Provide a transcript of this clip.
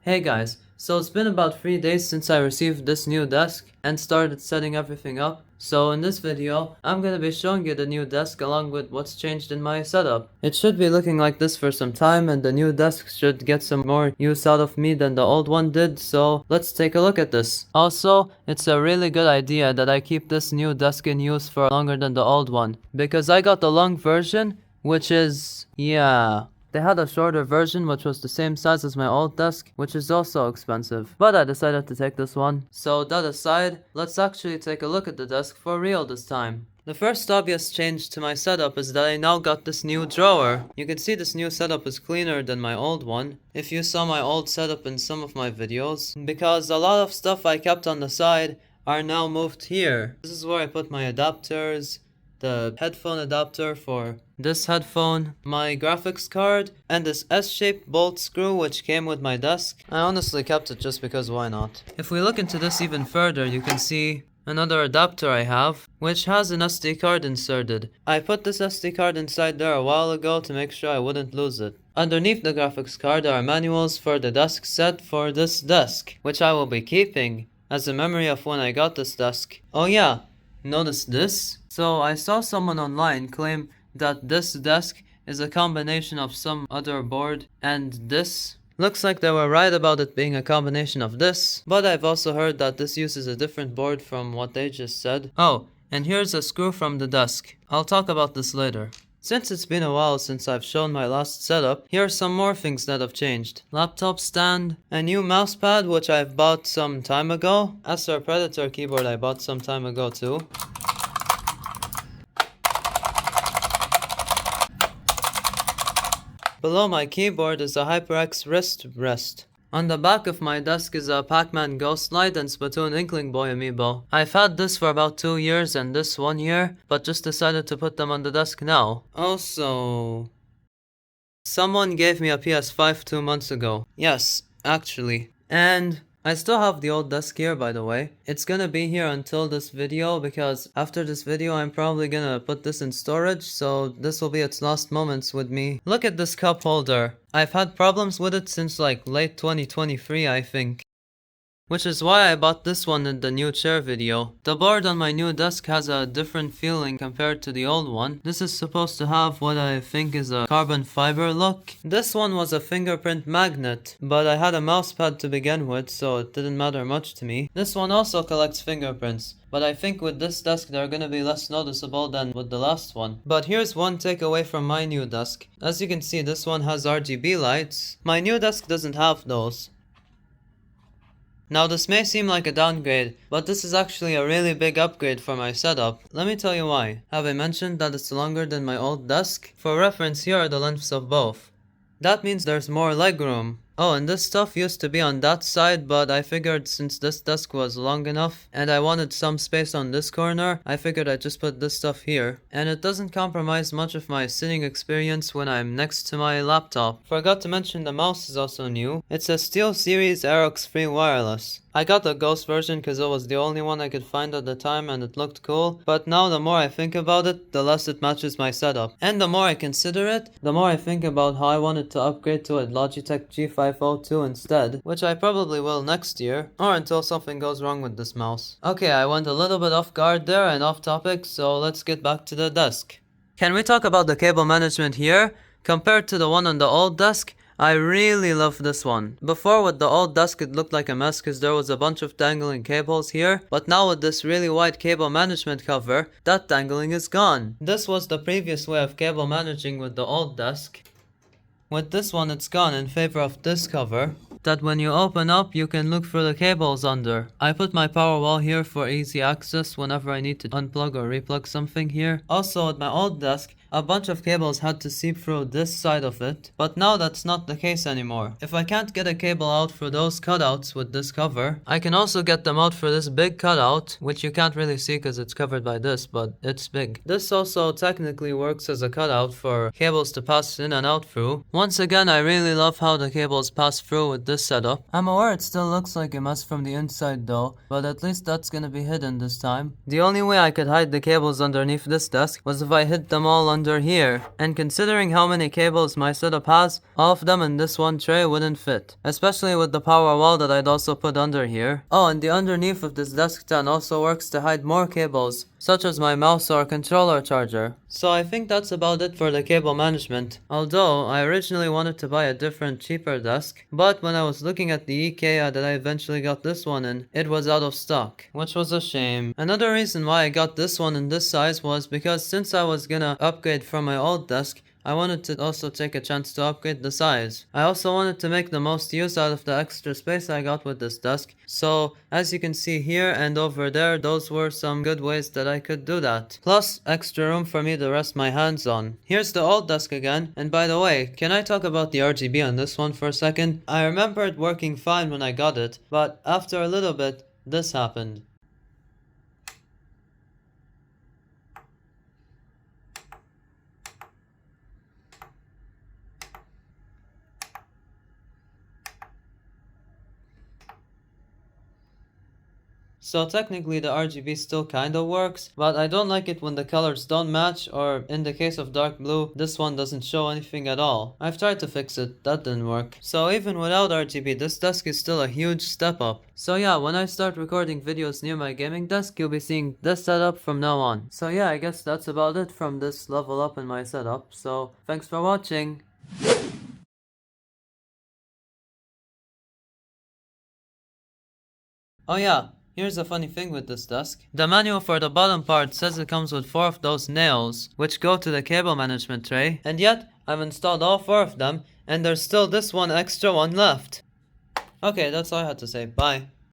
Hey guys, so it's been about 3 days since I received this new desk and started setting everything up. So in this video, I'm gonna be showing you the new desk along with what's changed in my setup. It should be looking like this for some time and the new desk should get some more use out of me than the old one did, so let's take a look at this. Also, it's a really good idea that I keep this new desk in use for longer than the old one, because I got the long version, which is, yeah. They had a shorter version which was the same size as my old desk, which is also expensive, but I decided to take this one. So that aside, let's actually take a look at the desk for real this time. The first obvious change to my setup is that I now got this new drawer. You can see this new setup is cleaner than my old one, if you saw my old setup in some of my videos, because a lot of stuff I kept on the side are now moved here. This is where I put my adapters, the headphone adapter for this headphone, my graphics card, and this S-shaped bolt screw which came with my desk. I honestly kept it just because why not. If we look into this even further, you can see another adapter I have, which has an SD card inserted. I put this SD card inside there a while ago to make sure I wouldn't lose it. Underneath the graphics card are manuals for the desk set for this desk, which I will be keeping as a memory of when I got this desk. Oh yeah, notice this? So I saw someone online claim that this desk is a combination of some other board and this. Looks like they were right about it being a combination of this, but I've also heard that this uses a different board from what they just said. Oh, and here's a screw from the desk. I'll talk about this later. Since it's been a while since I've shown my last setup, here are some more things that have changed. Laptop stand, a new mousepad which I've bought some time ago. Acer Predator keyboard I bought some time ago too. Below my keyboard is a HyperX wrist rest. On the back of my desk is a Pac-Man Ghost Knight and Splatoon Inkling Boy amiibo. I've had this for about 2 years and this 1 year, but just decided to put them on the desk now. Also, someone gave me a PS5 2 months ago. Yes, actually. And I still have the old desk here, by the way. It's gonna be here until this video, because after this video I'm probably gonna put this in storage, so this will be its last moments with me. Look at this cup holder. I've had problems with it since like late 2023, I think. Which is why I bought this one in the new chair video. The board on my new desk has a different feeling compared to the old one. This is supposed to have what I think is a carbon fiber look. This one was a fingerprint magnet, but I had a mouse pad to begin with, so it didn't matter much to me. This one also collects fingerprints, but I think with this desk they're gonna be less noticeable than with the last one. But here's one takeaway from my new desk. As you can see, this one has RGB lights. My new desk doesn't have those. Now this may seem like a downgrade, but this is actually a really big upgrade for my setup. Let me tell you why. Have I mentioned that it's longer than my old desk? For reference, here are the lengths of both. That means there's more legroom. Oh, and this stuff used to be on that side, but I figured since this desk was long enough and I wanted some space on this corner, I figured I'd just put this stuff here. And it doesn't compromise much of my sitting experience when I'm next to my laptop. Forgot to mention the mouse is also new. It's a SteelSeries Aerox Free Wireless. I got the Ghost version because it was the only one I could find at the time and it looked cool, but now the more I think about it, the less it matches my setup. And the more I consider it, the more I think about how I wanted to upgrade to a Logitech G502 instead, which I probably will next year, or until something goes wrong with this mouse. Okay, I went a little bit off guard there and off topic, so let's get back to the desk. Can we talk about the cable management here? Compared to the one on the old desk, I really love this one. Before with the old desk it looked like a mess because there was a bunch of dangling cables here, but now with this really wide cable management cover, that dangling is gone. This was the previous way of cable managing with the old desk. With this one it's gone in favor of this cover, that when you open up you can look through the cables under. I put my power wall here for easy access whenever I need to unplug or replug something here. Also at my old desk, a bunch of cables had to seep through this side of it, but now that's not the case anymore. If I can't get a cable out for those cutouts with this cover, I can also get them out for this big cutout, which you can't really see because it's covered by this, but it's big. This also technically works as a cutout for cables to pass in and out through. Once again, I really love how the cables pass through with this setup. I'm aware it still looks like a mess from the inside though, but at least that's gonna be hidden this time. The only way I could hide the cables underneath this desk was if I hid them all under under here, and considering how many cables my setup has, all of them in this one tray wouldn't fit, especially with the power wall that I'd also put under here. Oh, and the underneath of this desk stand also works to hide more cables, such as my mouse or controller charger. So I think that's about it for the cable management, although I originally wanted to buy a different cheaper desk, but when I was looking at the IKEA that I eventually got this one in, it was out of stock, which was a shame. Another reason why I got this one in this size was because since I was gonna upgrade from my old desk, I wanted to also take a chance to upgrade the size. I also wanted to make the most use out of the extra space I got with this desk, so as you can see here and over there, those were some good ways that I could do that. Plus, extra room for me to rest my hands on. Here's the old desk again, and by the way, can I talk about the RGB on this one for a second? I remember it working fine when I got it, but after a little bit, this happened. So technically the RGB still kinda works, but I don't like it when the colors don't match, or in the case of dark blue, this one doesn't show anything at all. I've tried to fix it, that didn't work. So even without RGB, this desk is still a huge step up. So yeah, when I start recording videos near my gaming desk, you'll be seeing this setup from now on. So yeah, I guess that's about it from this level up in my setup. So thanks for watching. Oh yeah. Here's a funny thing with this desk. The manual for the bottom part says it comes with 4 of those nails, which go to the cable management tray, and yet I've installed all 4 of them, and there's still this one extra one left. Okay, that's all I had to say. Bye.